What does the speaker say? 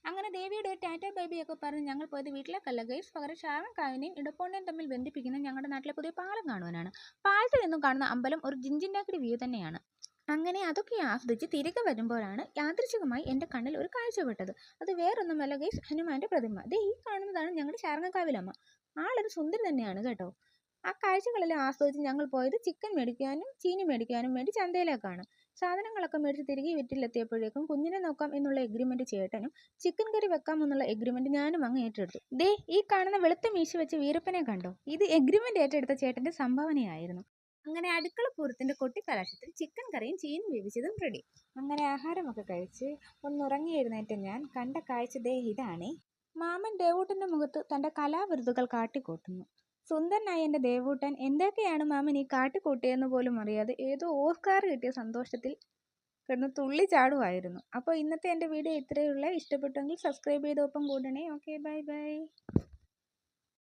അങ്ങനെ ദേവിയുടെ ടാറ്റ ബൈബിയൊക്കെ പറഞ്ഞ് ഞങ്ങൾ പോയത് വീട്ടിലേക്കല്ല ഗൈസ്, പകരം ഷാർങ്ങക്കാവിനെയും ഇടപ്പോണിനെയും തമ്മിൽ ബന്ധിപ്പിക്കുന്ന ഞങ്ങളുടെ നാട്ടിലെ പുതിയ പാലം കാണുവാനാണ്. പാലത്തിൽ നിന്നും കാണുന്ന അമ്പലം ഒരു ജിഞ്ചിൻഡാക്കിടി വ്യൂ തന്നെയാണ്. അങ്ങനെ അതൊക്കെ ആസ്വദിച്ച് തിരികെ വരുമ്പോഴാണ് യാദൃച്ഛികമായി എൻ്റെ കണ്ണിൽ ഒരു കാഴ്ചപ്പെട്ടത്. അത് വേറൊന്നുമല്ല ഗൈസ്, ഹനുമാന്റെ പ്രതിമ. ദേ ഈ കാണുന്നതാണ് ഞങ്ങളുടെ ഷാർങ്ങക്കാവിലമ്മ. ആളൊരു സുന്ദരി തന്നെയാണ് കേട്ടോ. ആ കാഴ്ചകളെല്ലാം ആസ്വദിച്ച് ഞങ്ങൾ പോയത് ചിക്കൻ മേടിക്കാനും ചീനി മേടിക്കാനും വേണ്ടി ചന്തയിലേക്കാണ്. സാധനങ്ങളൊക്കെ മേടിച്ച് തിരികെ വീട്ടിലെത്തിയപ്പോഴേക്കും കുഞ്ഞിനെ നോക്കാം എന്നുള്ള എഗ്രിമെന്റ് ചേട്ടനും ചിക്കൻ കറി വെക്കാം എന്നുള്ള എഗ്രിമെന്റ് ഞാനും അങ്ങ് ഏറ്റെടുത്തു. ദേ ഈ കാണുന്ന വെളുത്ത മീശ വെച്ച് വീരപ്പനെ കണ്ടോ? ഇത് എഗ്രിമെന്റ് ഏറ്റെടുത്ത ചേട്ടന്റെ സംഭാവനയായിരുന്നു. അങ്ങനെ അടുക്കള പൂരത്തിന്റെ കൊട്ടിക്കലാശത്തിൽ ചിക്കൻ കറിയും ചീനി വേവിച്ചതും റെഡി. അങ്ങനെ ആഹാരമൊക്കെ കഴിച്ച് ഒന്നുറങ്ങി എഴുന്നേറ്റ ഞാൻ കണ്ട കാഴ്ച ദേ ഇതാണേ. മാമൻ ദേവൂട്ടന്റെ മുഖത്ത് തന്റെ കലാവിരുതുകൾ കാട്ടിക്കൂട്ടുന്നു. സുന്ദരനായ എൻ്റെ ദേവൂട്ടൻ എന്തൊക്കെയാണ് മാമൻ ഈ കാട്ടിക്കൂട്ടിയെന്ന് പോലും അറിയാതെ ഏതോ ഓസ്കാർ കിട്ടിയ സന്തോഷത്തിൽ കിടന്ന് തുള്ളി ചാടുമായിരുന്നു. അപ്പോൾ ഇന്നത്തെ എൻ്റെ വീഡിയോ ഇത്രയുള്ള, ഇഷ്ടപ്പെട്ടെങ്കിൽ സബ്സ്ക്രൈബ് ചെയ്തൊപ്പം കൂടണേ. Okay, bye by.